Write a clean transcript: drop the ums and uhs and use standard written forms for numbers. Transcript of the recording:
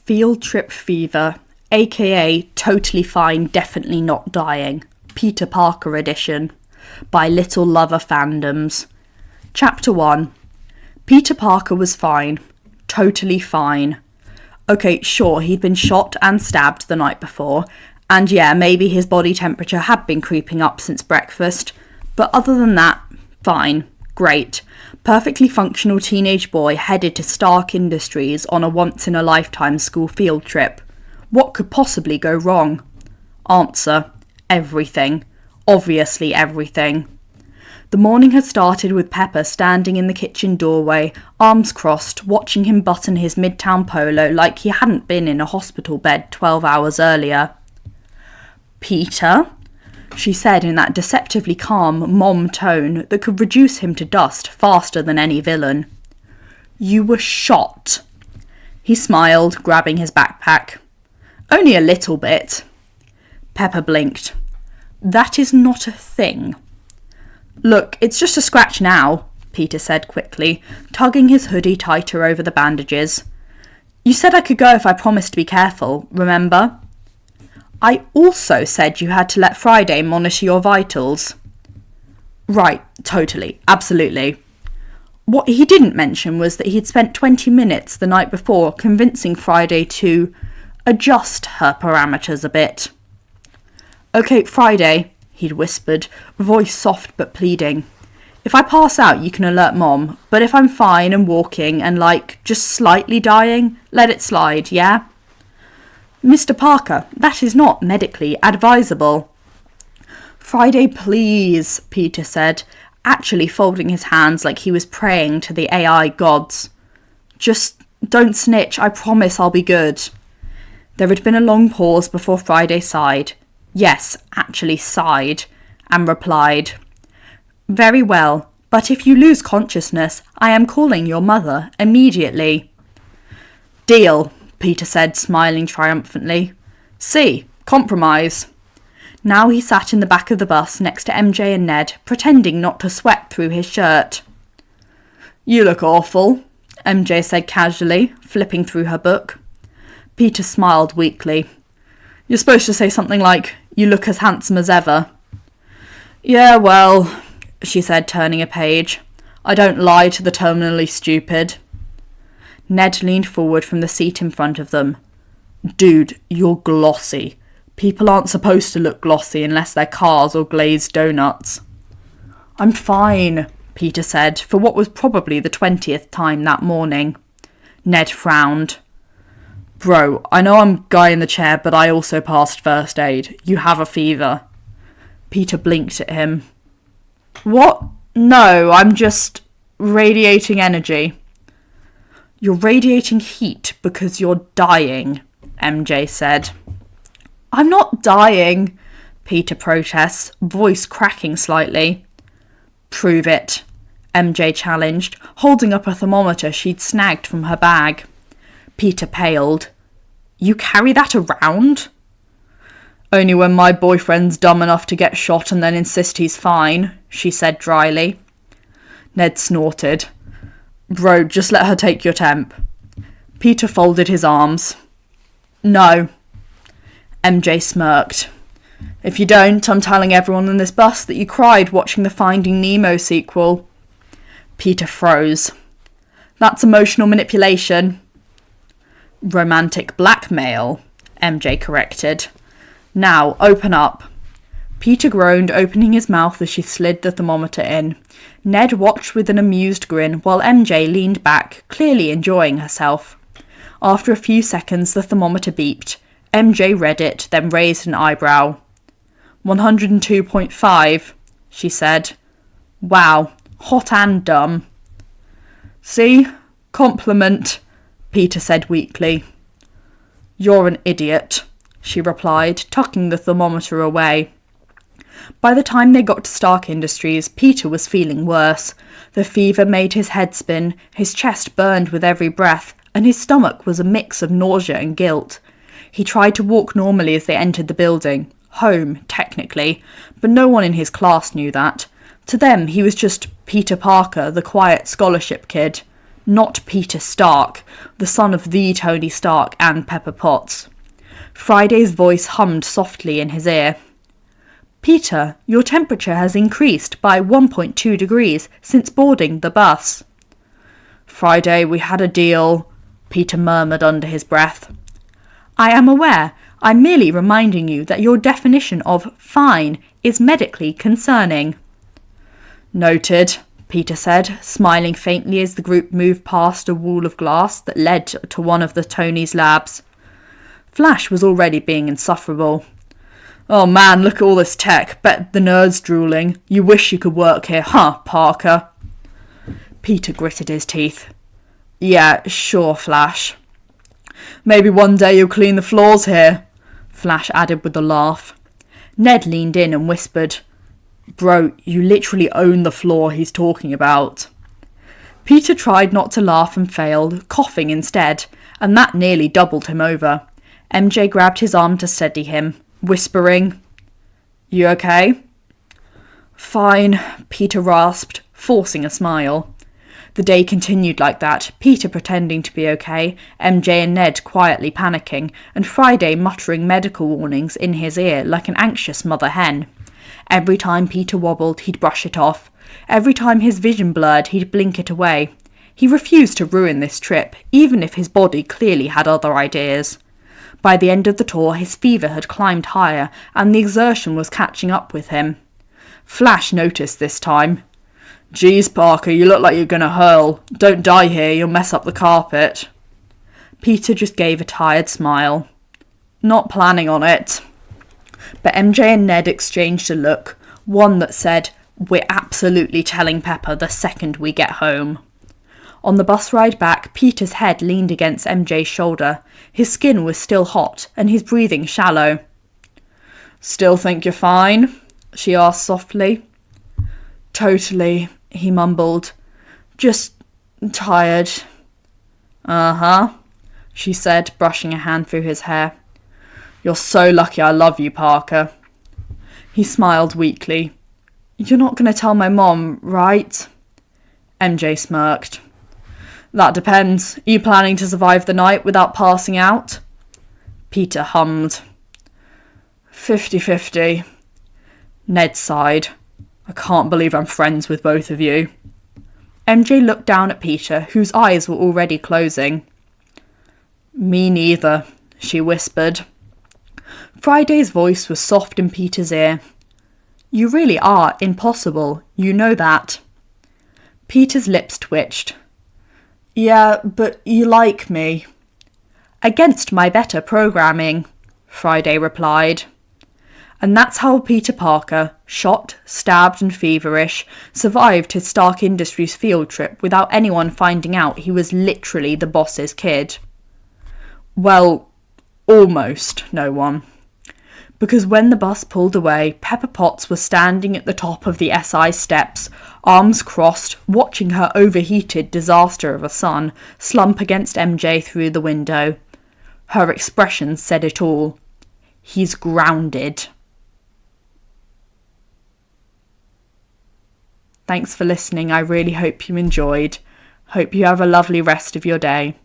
Field trip fever, a.k.a. totally fine, definitely not dying. Peter Parker edition. By Little Lover Fandoms. Chapter 1. Peter Parker was fine. Totally fine. Okay, sure, he'd been shot and stabbed the night before, and yeah, maybe his body temperature had been creeping up since breakfast, but other than that, fine. Great. Perfectly functional teenage boy headed to Stark Industries on a once-in-a-lifetime school field trip. What could possibly go wrong? Answer: everything. Obviously everything. The morning had started with Pepper standing in the kitchen doorway, arms crossed, watching him button his Midtown polo like he hadn't been in a hospital bed 12 hours earlier. "Peter?" she said in that deceptively calm mom tone that could reduce him to dust faster than any villain. "You were shot." He smiled, grabbing his backpack. "Only a little bit." Pepper blinked. "That is not a thing." "Look, it's just a scratch now," Peter said quickly, tugging his hoodie tighter over the bandages. "You said I could go if I promised to be careful, remember?" "I also said you had to let Friday monitor your vitals." "Right, totally, absolutely." What he didn't mention was that he'd spent 20 minutes the night before convincing Friday to adjust her parameters a bit. "Okay, Friday," he'd whispered, voice soft but pleading. "If I pass out, you can alert Mom, but if I'm fine and walking and, just slightly dying, let it slide, yeah?" "Mr. Parker, that is not medically advisable." "Friday, please," Peter said, actually folding his hands like he was praying to the AI gods. "Just don't snitch, I promise I'll be good." There had been a long pause before Friday sighed. Yes, actually sighed, and replied, "Very well, but if you lose consciousness, I am calling your mother immediately." "Deal," Peter said, smiling triumphantly. "See, compromise." Now he sat in the back of the bus next to MJ and Ned, pretending not to sweat through his shirt. "You look awful," MJ said casually, flipping through her book. Peter smiled weakly. "You're supposed to say something like, 'You look as handsome as ever.'" "Yeah, well," she said, turning a page. "I don't lie to the terminally stupid." Ned leaned forward from the seat in front of them. "Dude, you're glossy. People aren't supposed to look glossy unless they're cars or glazed donuts." "I'm fine," Peter said, for what was probably the 20th time that morning. Ned frowned. "Bro, I know I'm guy in the chair, but I also passed first aid. You have a fever." Peter blinked at him. "What? No, I'm just radiating energy." "You're radiating heat because you're dying," MJ said. "I'm not dying," Peter protests, voice cracking slightly. "Prove it," MJ challenged, holding up a thermometer she'd snagged from her bag. Peter paled. "You carry that around?" "Only when my boyfriend's dumb enough to get shot and then insist he's fine," she said dryly. Ned snorted. "Bro, just let her take your temp." Peter folded his arms. "No." MJ smirked. "If you don't, I'm telling everyone in this bus that you cried watching the Finding Nemo sequel." Peter froze. "That's emotional manipulation." "Romantic blackmail," MJ corrected. "Now, open up." Peter groaned, opening his mouth as she slid the thermometer in. Ned watched with an amused grin while MJ leaned back, clearly enjoying herself. After a few seconds, the thermometer beeped. MJ read it, then raised an eyebrow. 102.5, she said. "Wow, hot and dumb." "See? Compliment," Peter said weakly. "You're an idiot," she replied, tucking the thermometer away. By the time they got to Stark Industries, Peter was feeling worse. The fever made his head spin, his chest burned with every breath, and his stomach was a mix of nausea and guilt. He tried to walk normally as they entered the building. Home, technically, but no one in his class knew that. To them, he was just Peter Parker, the quiet scholarship kid. not Peter Stark, the son of the Tony Stark and Pepper Potts. Friday's voice hummed softly in his ear. Peter, your temperature has increased by 1.2 degrees since boarding the bus. Friday, we had a deal, Peter murmured under his breath. I am aware. I'm merely reminding you that your definition of fine is medically concerning. Noted, Peter said, smiling faintly as the group moved past a wall of glass that led to one of the Tony's labs. Flash was already being insufferable. Oh man, look at all this tech. Bet the nerd's drooling. You wish you could work here, huh, Parker? Peter gritted his teeth. Yeah, sure, Flash. Maybe one day you'll clean the floors here, Flash added with a laugh. Ned leaned in and whispered, Bro, you literally own the floor he's talking about. Peter tried not to laugh and failed, coughing instead, and that nearly doubled him over. MJ grabbed his arm to steady him, whispering, You okay? Fine, Peter rasped, forcing a smile. The day continued like that, Peter pretending to be okay, MJ and Ned quietly panicking, and Friday muttering medical warnings in his ear like an anxious mother hen. Every time Peter wobbled, he'd brush it off. Every time his vision blurred, he'd blink it away. He refused to ruin this trip, even if his body clearly had other ideas. By the end of the tour, his fever had climbed higher, and the exertion was catching up with him. Flash noticed this time. Geez, Parker, you look like you're going to hurl. Don't die here, you'll mess up the carpet. Peter just gave a tired smile. Not planning on it. But MJ and Ned exchanged a look, one that said, We're absolutely telling Pepper the second we get home. On the bus ride back, Peter's head leaned against MJ's shoulder. His skin was still hot, and his breathing shallow. Still think you're fine? She asked softly. Totally, he mumbled. Just tired. Uh-huh, she said, brushing a hand through his hair. You're so lucky I love you, Parker. He smiled weakly. You're not going to tell my mom, right? MJ smirked. That depends. Are you planning to survive the night without passing out? Peter hummed. 50-50. Ned sighed. I can't believe I'm friends with both of you. MJ looked down at Peter, whose eyes were already closing. Me neither, she whispered. Friday's voice was soft in Peter's ear. You really are impossible, you know that. Peter's lips twitched. Yeah, but you like me. Against my better programming, Friday replied. And that's how Peter Parker, shot, stabbed and feverish, survived his Stark Industries field trip without anyone finding out he was literally the boss's kid. Well, almost no one. Because when the bus pulled away, Pepper Potts was standing at the top of the SI steps, arms crossed, watching her overheated disaster of a son slump against MJ through the window. Her expression said it all. He's grounded. Thanks for listening. I really hope you enjoyed. Hope you have a lovely rest of your day.